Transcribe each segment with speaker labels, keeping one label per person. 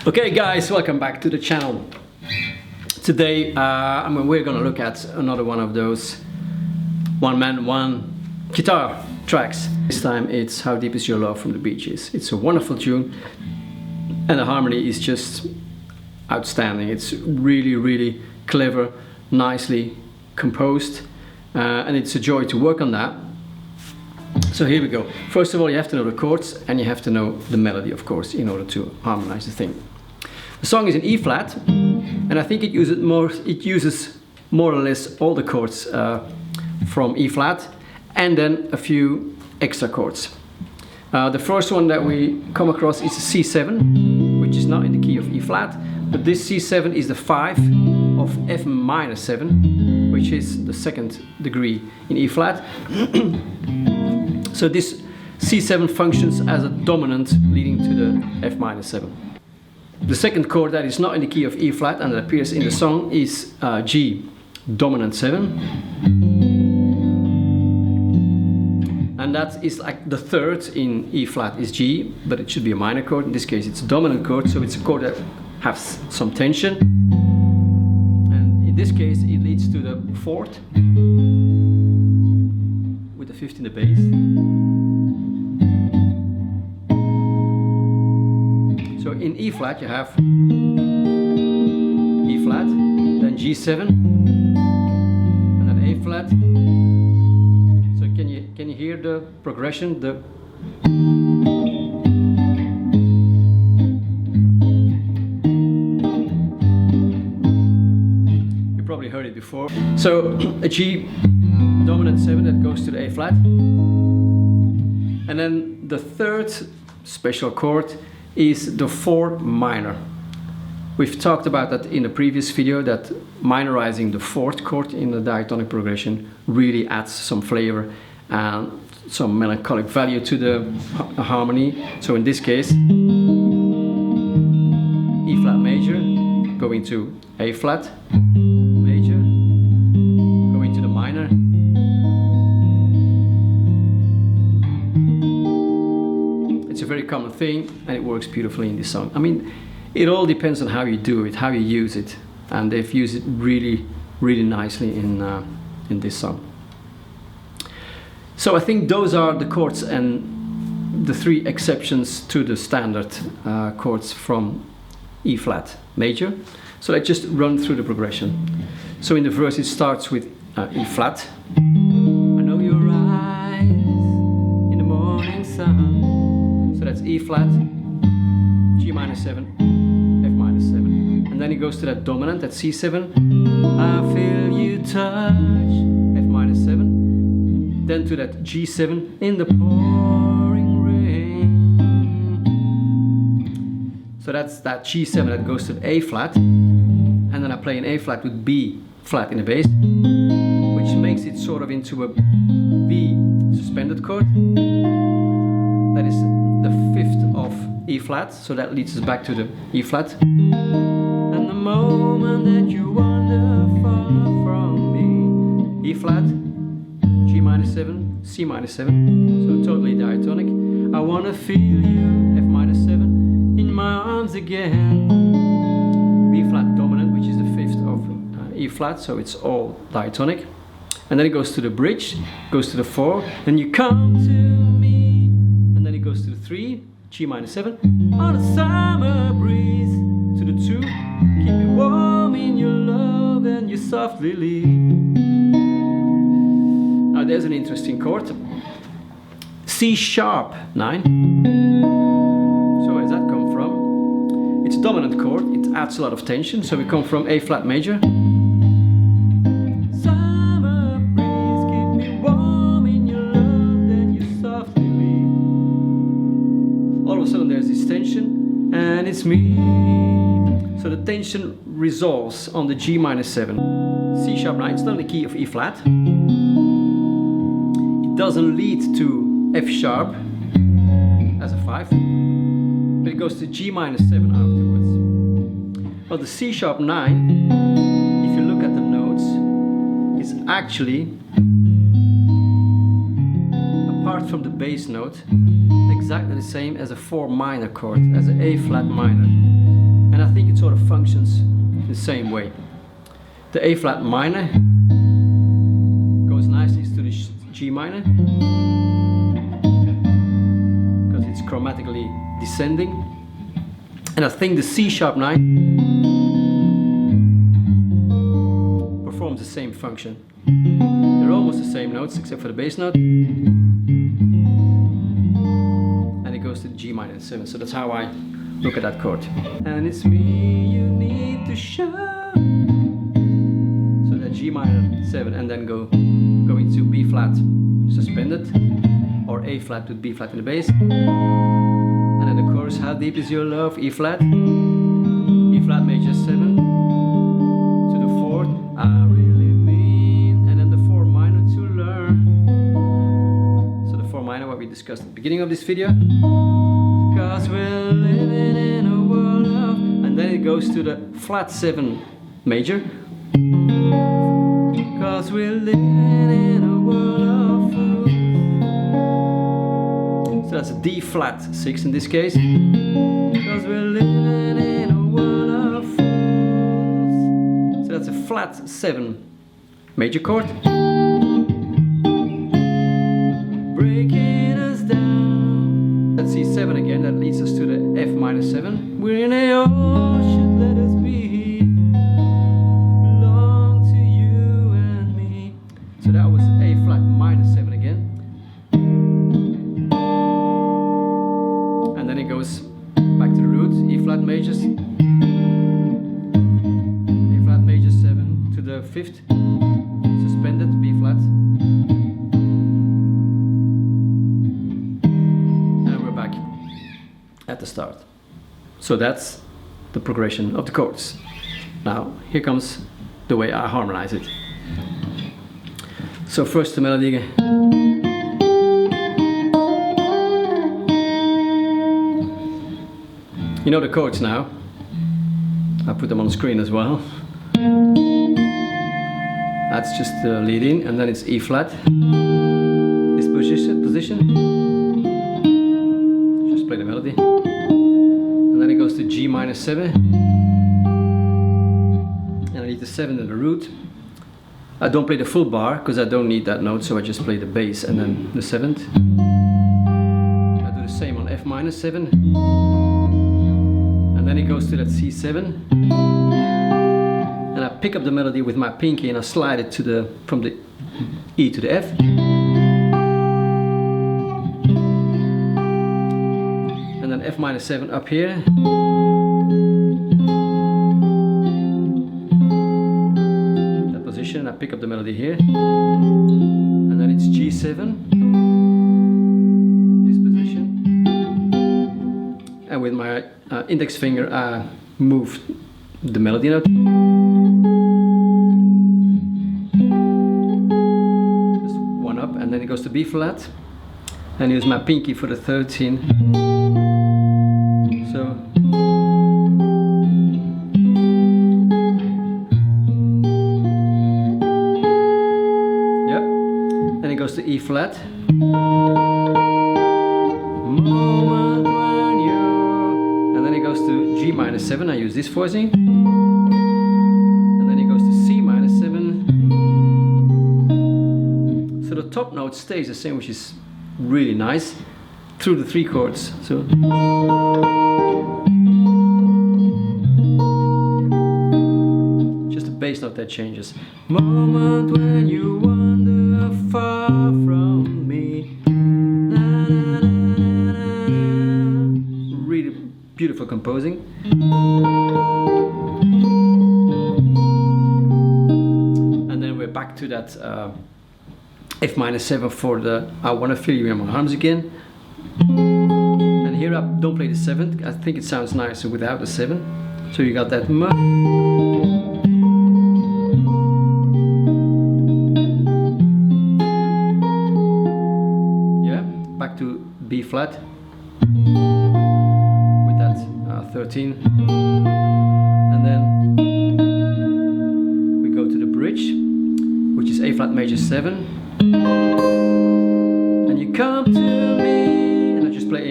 Speaker 1: Okay guys, welcome back to the channel. Today we're gonna look at another one of those one man, one guitar tracks. This time it's How Deep Is Your Love from the Bee Gees. It's a wonderful tune and the harmony is just outstanding. It's really clever, nicely composed, and it's a joy to work on that. So here we go. First of all, you have to know the chords and you have to know the melody, of course, in order to harmonize the thing. The song is in E flat, and I think it uses more or less all the chords from E flat, and then a few extra chords. The first one that we come across is C7, which is not in the key of E flat, but this C7 is the 5 of F minor 7, which is the second degree in E flat. So this C7 functions as a dominant leading to the F minor 7. The second chord that is not in the key of E flat and that appears in the song is G dominant 7. And that is like the third in E flat is G, but it should be a minor chord. In this case it's a dominant chord, so it's a chord that has some tension. And in this case it leads to the fourth with the fifth in the bass. So in E flat you have E flat, then G7, and then A flat. So can you hear the progression? You probably heard it before. So a G dominant 7 that goes to the A flat, and then the third special chord is the 4 minor. We've talked about that in a previous video, that minorizing the 4th chord in the diatonic progression really adds some flavor and some melancholic value to the harmony. So in this case, E flat major going to A flat major, going to the minor, it's a very common thing and it works beautifully in this song. I mean, it all depends on how you do it, how you use it, and they've used it really nicely in this song. So I think those are the chords and the 3 exceptions to the standard chords from E flat major. So let's just run through the progression. So in the verse it starts with E flat. I know your eyes in the morning sun. So that's E flat, G minor 7, F minor 7. And then it goes to that dominant, that C7. I feel you touch, F minor 7. Then to that G7 in the pouring rain. So that's that G7 that goes to the A flat. And then I play an A flat with B flat in the bass, which makes it sort of into a B suspended chord. That is the 5th of E flat, so that leads us back to the E flat. And the moment that you wander far from me, E flat, G minor 7, C minor 7, so totally diatonic. I wanna feel you, F minor 7, in my arms again. B flat dominant, which is the 5th of E flat, so it's all diatonic. And then it goes to the bridge, goes to the 4, then you come to me, and then it goes to the 3, G minor 7, on a summer breeze, to the 2, keep me warm in your love and you softly leave. Now there's an interesting chord, C sharp 9. So where does that come from? It's a dominant chord, it adds a lot of tension, so we come from A flat major. Summer breeze, keep me warm in your love then you softly leave. All of a sudden there's this tension, and it's me. So the tension resolves on the G minor 7. C sharp 9, it's not in the key of E flat. It doesn't lead to F sharp as a 5, but it goes to G minor 7 afterwards. Well, the C sharp 9, if you look at the notes, is actually, apart from the bass note, exactly the same as a 4 minor chord, as an A flat minor. and I think it sort of functions the same way. The A flat minor goes nicely to the G minor because it's chromatically descending, and I think the C sharp 9 performs the same function. They're almost the same notes except for the bass note, and it goes to the G minor 7. So that's how I look at that chord. And it's me you need to show. So that G minor 7, and then go into B flat suspended, or A flat with B flat in the bass, and then the chorus, how deep is your love, E flat, E flat major 7 to the 4th, I really mean, and then the 4 minor to learn. So the 4 minor, what we discussed at the beginning of this video, because we're living in a world of, and then it goes to the flat 7 major, because we're living in a world of fools. So that's a D flat 6 in this case, because we're living in a world of fools. So that's a flat 7 major chord, breaking us down. That's C7 again, that leads us to the F minor 7. We're in a ocean, let us be, belong to you and me. So that was A flat minor 7 again. And then it goes back to the root, E flat majors, A flat major 7 to the 5th, suspended, B flat. And we're back at the start. So that's the progression of the chords. Now here comes the way I harmonize it. So first the melody. You know the chords now. I put them on the screen as well. That's just the lead in, and then it's E flat. This position. Just play the melody. And then it goes to G minor 7. And I need the 7 in the root. I don't play the full bar because I don't need that note, so I just play the bass and then the 7th. I do the same on F minor 7. And then it goes to that C7. And I pick up the melody with my pinky and I slide it to the, from the E to the F. And then F minor 7 up here. That position, I pick up the melody here. And then it's G7. This position. And with my index finger I move the melody note. Just one up, and then it goes to B flat. And use my pinky for the 13. So yep. Then it goes to E flat. Moment when you, and then it goes to G minor 7. I use this voicing. And then it goes to C minor 7. So the top note stays the same, which is really nice through the 3 chords. So just the bass note that changes. Moment when you wander far from me. Really beautiful composing. And then we're back to that F minor 7 for the I Wanna Feel You in My Arms Again. And here I don't play the 7th. I think it sounds nicer without the 7. So you got that ma. Yeah, back to B flat with that 13. And then we go to the bridge, which is A flat major 7. And you come to me, and I just play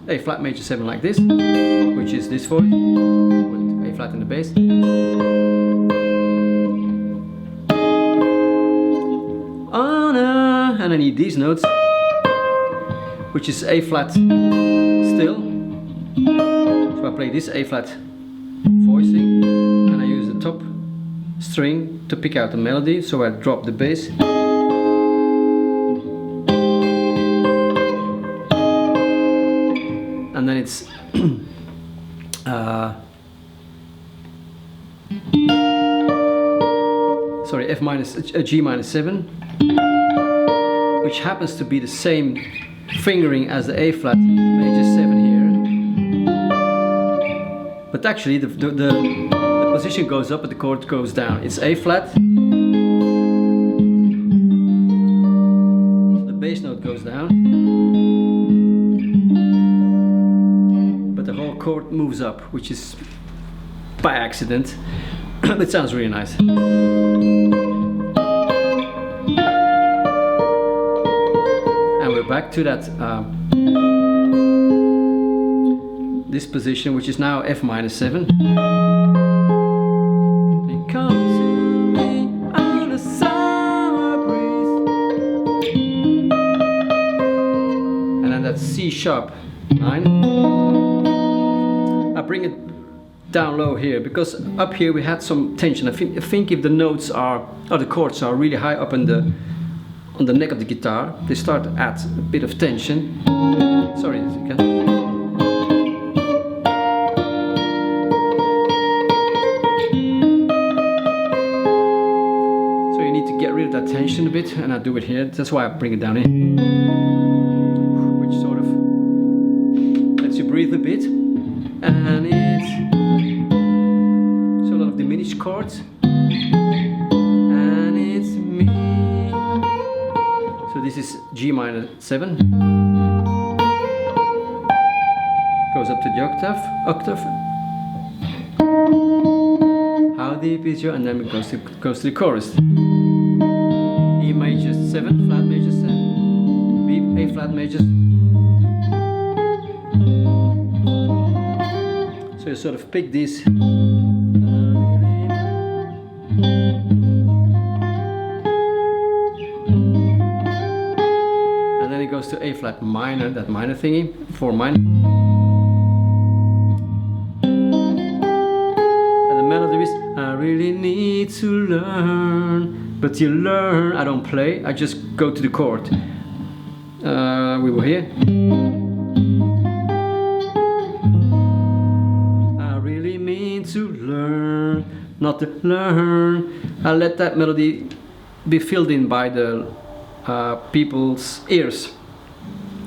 Speaker 1: A flat major 7 like this, which is this voice with A flat in the bass. On a, and I need these notes, which is A flat still. So I play this A flat voicing, and I use the top string to pick out the melody, so I drop the bass. And then it's sorry, G minus 7, which happens to be the same fingering as the A flat major 7 here. But actually the position goes up but the chord goes down. It's A flat, so the bass note goes down, but the whole chord moves up, which is by accident. It sounds really nice. And we're back to that this position, which is now F minus 7. Come to me on a summer breeze. And then that's C sharp 9. I bring it down low here because up here we had some tension. I think if the notes are, or the chords are really high up on the neck of the guitar, they start to add a bit of tension. Sorry, again. So you need to get rid of that tension a bit, and I do it here. That's why I bring it down here, which sort of lets you breathe a bit, and it's so a lot of diminished chords, and it's me. So this is G minor 7, goes up to the octave. How deep is your, and then it goes to the chorus. E major 7, flat major 7, B, A flat major. So you sort of pick this. And then it goes to A flat minor, that minor thingy, 4 minor. And the melody is, I really need to learn. But you learn, I don't play, I just go to the chord. We were here. I really mean to learn, not to learn. I let that melody be filled in by the people's ears,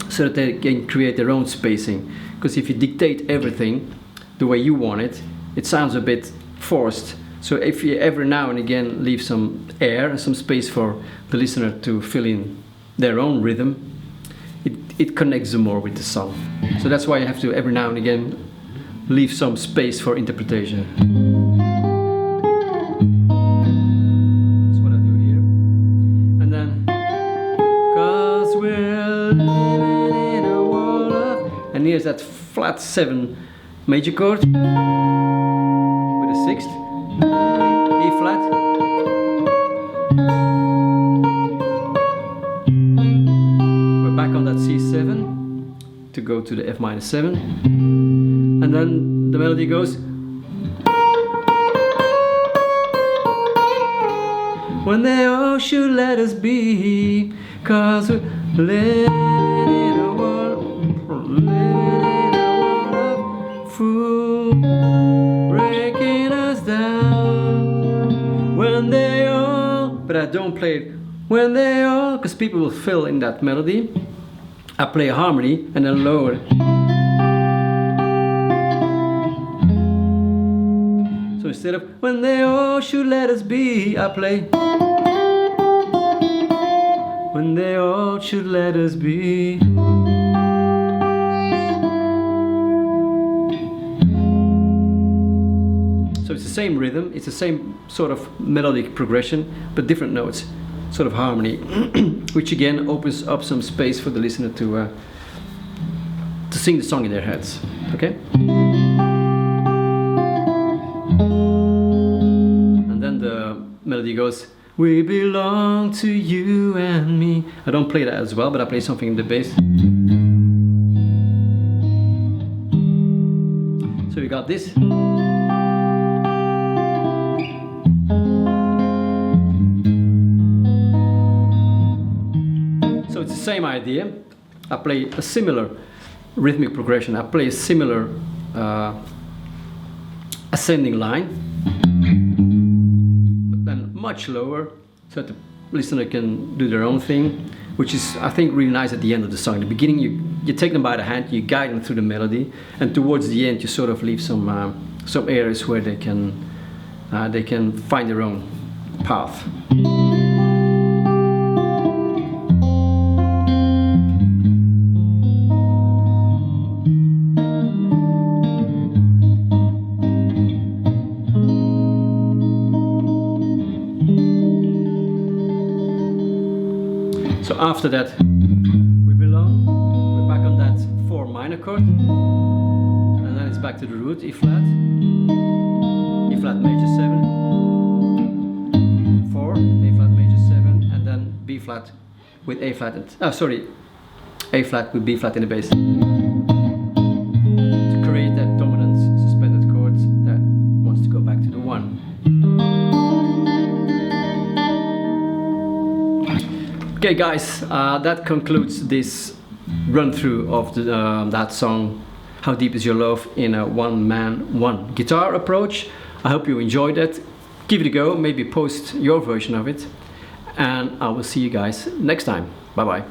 Speaker 1: so that they can create their own spacing. Because if you dictate everything the way you want it, it sounds a bit forced. So if you every now and again leave some air and some space for the listener to fill in their own rhythm, it connects them more with the song. So that's why you have to every now and again leave some space for interpretation. That's what I do here. And then, 'cause we're living in a world of, and here's that flat 7 major chord with a 6th. E flat. We're back on that C7 to go to the F minor 7, and then the melody goes. When they all should let us be, 'cause we're living in a world of fools. When they all, but I don't play it when they all, because people will fill in that melody. I play a harmony and then lower it. So instead of when they all should let us be, I play when they all should let us be. So it's the same rhythm, it's the same sort of melodic progression, but different notes, sort of harmony, which again opens up some space for the listener to sing the song in their heads. Okay? melody goes, we belong to you and me. I don't play that as well, but I play something in the bass. So you got this. So it's the same idea. I play a similar rhythmic progression. I play a similar ascending line, but then much lower, so that the listener can do their own thing, which is, I think, really nice at the end of the song. In the beginning, you take them by the hand, you guide them through the melody, and towards the end, you sort of leave some areas where they can find their own path. So after that, we belong, we're back on that 4 minor chord, and then it's back to the root, E flat major 7, 4, A flat major 7, and then B flat with A flat, A flat with B flat in the bass, to create that dominant suspended chord that wants to go back to the 1. Okay guys, that concludes this run through of that song, How Deep Is Your Love, in a one-man, one guitar approach. I hope you enjoyed it. Give it a go, maybe post your version of it, and I will see you guys next time. Bye bye.